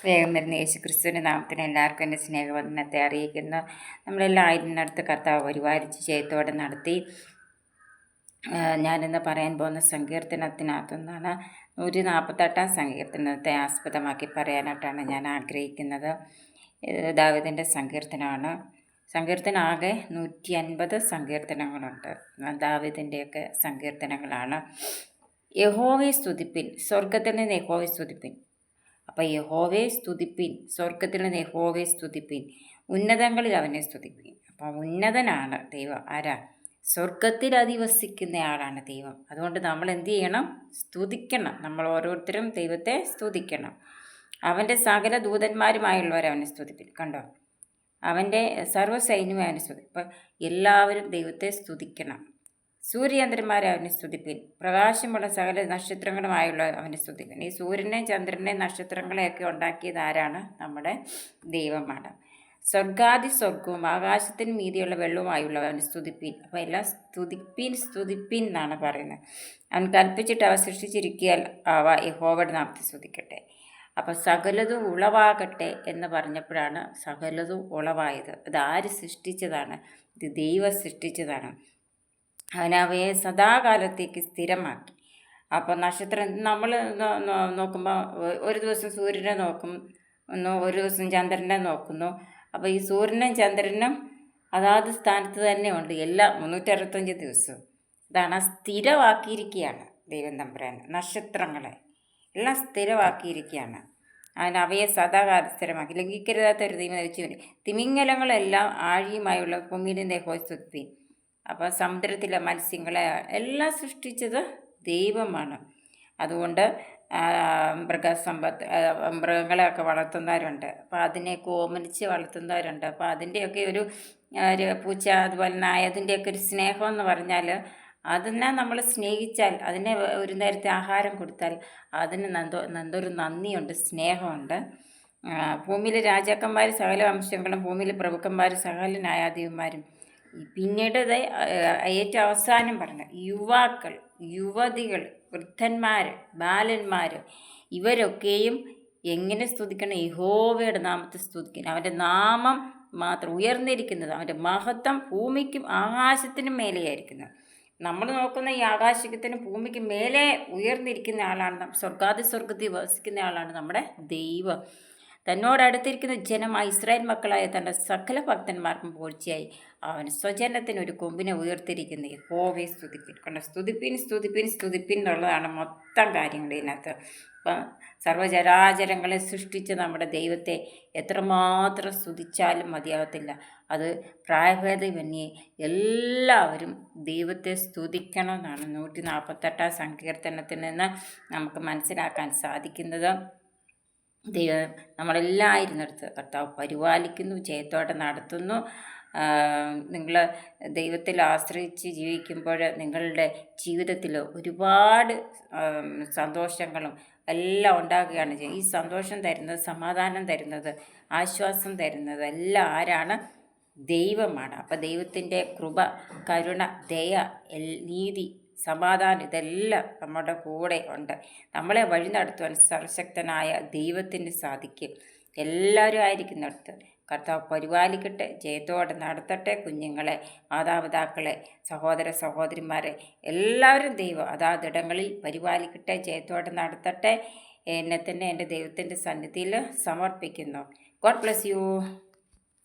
വേഗം വരുന്ന യേശു ക്രിസ്തുവിൻ്റെ നാമത്തിന് എല്ലാവർക്കും എൻ്റെ സ്നേഹവന്ദനത്തെ അറിയിക്കുന്നു. നമ്മളെല്ലാം ആയിരുന്നിടത്ത് കർത്താവ് പരിപാലിച്ച് ജയത്തോടെ നടത്തി. ഞാനിന്ന് പറയാൻ പോകുന്ന സങ്കീർത്തനത്തിനകത്തുനിന്നാണ് 148 സങ്കീർത്തനത്തെ ആസ്പദമാക്കി പറയാനായിട്ടാണ് ഞാൻ ആഗ്രഹിക്കുന്നത്. ദാവീദിൻ്റെ സങ്കീർത്തനമാണ്. സങ്കീർത്തനം ആകെ 150 സങ്കീർത്തനങ്ങളുണ്ട്. ദാവീദിൻ്റെയൊക്കെ സങ്കീർത്തനങ്ങളാണ്. യഹോവയെ സ്തുതിപ്പിൻ, സ്വർഗത്തിൽ നിന്ന് യഹോവയെ സ്തുതിപ്പിൻ. അപ്പം യഹോവയെ സ്തുതിപ്പിൻ, സ്വർഗത്തിൽ നിന്ന് യഹോവയെ സ്തുതിപ്പിൻ, ഉന്നതങ്ങളിൽ അവനെ സ്തുതിപ്പിൻ. അപ്പം ഉന്നതനാണ് ദൈവം. ആരാ? സ്വർഗത്തിൽ അധിവസിക്കുന്നയാളാണ് ദൈവം. അതുകൊണ്ട് നമ്മൾ എന്ത് ചെയ്യണം? സ്തുതിക്കണം. നമ്മൾ ഓരോരുത്തരും ദൈവത്തെ സ്തുതിക്കണം. അവൻ്റെ സകല ദൂതന്മാരുമായുള്ളവർ അവനെ സ്തുതിപ്പിൻ. കണ്ടോ? അവൻ്റെ സർവ്വസൈന്യവും അവനെ സ്തുതിക്കും. അപ്പം എല്ലാവരും ദൈവത്തെ സ്തുതിക്കണം. സൂര്യചന്ദ്രന്മാരെ അവനെ സ്തുതിപ്പിൻ, പ്രകാശമുള്ള സകല നക്ഷത്രങ്ങളുമായുള്ള അവനെ സ്തുതിപ്പിൻ. ഈ സൂര്യനെയും ചന്ദ്രനെയും നക്ഷത്രങ്ങളെയൊക്കെ ഉണ്ടാക്കിയത് ആരാണ്? നമ്മുടെ ദൈവമാണ്. സ്വർഗവും ആകാശത്തിന് മീതിയുള്ള വെള്ളവുമായുള്ളവ അവനെ സ്തുതിപ്പിൻ. അപ്പോൾ എല്ലാം സ്തുതിപ്പിൻ എന്നാണ് പറയുന്നത്. അവൻ കൽപ്പിച്ചിട്ട് അവ സൃഷ്ടിച്ചിരിക്കിയാൽ അവ യഹോവയുടെ നാമത്തെ സ്തുതിക്കട്ടെ. അപ്പോൾ സകലതും ഉളവാകട്ടെ എന്ന് പറഞ്ഞപ്പോഴാണ് സകലതും ഉളവായത്. അത് ആര് സൃഷ്ടിച്ചതാണ്? ഇത് ദൈവം സൃഷ്ടിച്ചതാണ്. അവനവയെ സദാകാലത്തേക്ക് സ്ഥിരമാക്കി. അപ്പോൾ നക്ഷത്രം നമ്മൾ നോക്കുമ്പോൾ ഒരു ദിവസം സൂര്യനെ നോക്കും, ഒരു ദിവസം ചന്ദ്രനെ നോക്കുന്നു. അപ്പോൾ ഈ സൂര്യനും ചന്ദ്രനും അതാത് സ്ഥാനത്ത് തന്നെ ഉണ്ട് എല്ലാ 365 ദിവസവും. ഇതാണ് സ്ഥിരമാക്കിയിരിക്കുകയാണ് ദൈവം തമ്പുരാൻ. നക്ഷത്രങ്ങളെ എല്ലാം സ്ഥിരമാക്കിയിരിക്കുകയാണ്. അവയെ സദാകാലം സ്ഥിരമാക്കി. ലംഘിക്കരുതാത്തൊരു ദൈവം വെച്ചു. തിമിംഗലങ്ങളെല്ലാം ആഴിയുമായുള്ള ഭൂമിയിലെ യഹോവയെ സ്തുതിപ്പിൻ. അപ്പോൾ സമുദ്രത്തിലെ മത്സ്യങ്ങളെ എല്ലാം സൃഷ്ടിച്ചത് ദൈവമാണ്. അതുകൊണ്ട് മൃഗങ്ങളെയൊക്കെ വളർത്തുന്നവരുണ്ട്. അപ്പോൾ അതിനെയൊക്കെ ഓമനിച്ച് വളർത്തുന്നവരുണ്ട്. അപ്പോൾ അതിൻ്റെയൊക്കെ ഒരു പൂച്ച, അതുപോലെ നായ, അതിൻ്റെയൊക്കെ ഒരു സ്നേഹം എന്ന് പറഞ്ഞാൽ അതിനെ നമ്മൾ സ്നേഹിച്ചാൽ, അതിനെ ഒരു നേരത്തെ ആഹാരം കൊടുത്താൽ അതിന് നന്ദൊരു നന്ദിയുണ്ട്, സ്നേഹമുണ്ട്. ഭൂമിയിലെ രാജാക്കന്മാർ സകല വംശങ്ങളും, ഭൂമിയിലെ പ്രഭുക്കന്മാർ സകല ന്യായാധിപന്മാരും, പിന്നീട് ഏറ്റവും അവസാനം പറഞ്ഞ യുവാക്കൾ, യുവതികൾ, വൃദ്ധന്മാർ, ബാലന്മാർ, ഇവരൊക്കെയും എങ്ങനെ സ്തുതിക്കണം? യഹോവയുടെ നാമത്തെ സ്തുതിക്കണം. അവൻ്റെ നാമം മാത്രം ഉയർന്നിരിക്കുന്നത്, അവൻ്റെ മഹത്വം ഭൂമിക്കും ആകാശത്തിനും മേലെയായിരിക്കുന്നത്. നമ്മൾ നോക്കുന്ന ഈ ആകാശത്തിനും ഭൂമിക്ക് മേലെ ഉയർന്നിരിക്കുന്ന ആളാണ്, സ്വർഗത്തിൽ വസിക്കുന്ന ആളാണ് നമ്മുടെ ദൈവം. തന്നോടടുത്തിരിക്കുന്ന ജനമായ ഇസ്രായേൽ മക്കളായ തൻ്റെ സകല ഭക്തന്മാർക്കും പൂഴ്ചയായി അവൻ സ്വജനത്തിന് ഒരു കൊമ്പിനെ ഉയർത്തിരിക്കുന്ന യഹോവയെ സ്തുതിപ്പിൻ. കണ്ട, സ്തുതിപ്പിൻ എന്നുള്ളതാണ് മൊത്തം കാര്യങ്ങൾ ഇതിനകത്ത്. അപ്പം സർവ്വചരാചരങ്ങളെ സൃഷ്ടിച്ച് നമ്മുടെ ദൈവത്തെ എത്രമാത്രം സ്തുതിച്ചാലും മതിയാകത്തില്ല. അത് പ്രായഭേദമന്യേ എല്ലാവരും ദൈവത്തെ സ്തുതിക്കണം എന്നാണ് 148 സങ്കീർത്തനത്തിൽ നിന്ന് നമുക്ക് മനസ്സിലാക്കാൻ സാധിക്കുന്നത്. ദൈവം നമ്മളെല്ലാം ഇരുന്നിടത്ത് കർത്താവ് പരിപാലിക്കുന്നു, ജയത്തോടെ നടത്തുന്നു. നിങ്ങൾ ദൈവത്തിൽ ആശ്രയിച്ച് ജീവിക്കുമ്പോൾ നിങ്ങളുടെ ജീവിതത്തിൽ ഒരുപാട് സന്തോഷങ്ങളും എല്ലാം ഉണ്ടാകുകയാണ് ചെയ്യുക. ഈ സന്തോഷം തരുന്നത്, സമാധാനം തരുന്നത്, ആശ്വാസം തരുന്നത് എല്ലാം ആരാണ്? ദൈവമാണ്. അപ്പോൾ ദൈവത്തിൻ്റെ കൃപ, കരുണ, ദയ, നീതി, സമാധാനം ഇതെല്ലാം നമ്മുടെ കൂടെ ഉണ്ട്. നമ്മളെ വഴി നടത്തുവാൻ സർവശക്തനായ ദൈവത്തിന് സാധിക്കും. എല്ലാവരും ആയിരിക്കുന്നിടത്ത് കർത്താവ് പരിപാലിക്കട്ടെ, ജയത്തോടെ നടത്തട്ടെ. കുഞ്ഞുങ്ങളെ, മാതാപിതാക്കളെ, സഹോദര സഹോദരിമാരെ എല്ലാവരും ദൈവം അതാതിടങ്ങളിൽ പരിപാലിക്കട്ടെ, ജയത്തോടെ നടത്തട്ടെ. എന്നെ തന്നെ എൻ്റെ ദൈവത്തിൻ്റെ സന്നിധിയിൽ സമർപ്പിക്കുന്നു. God bless you.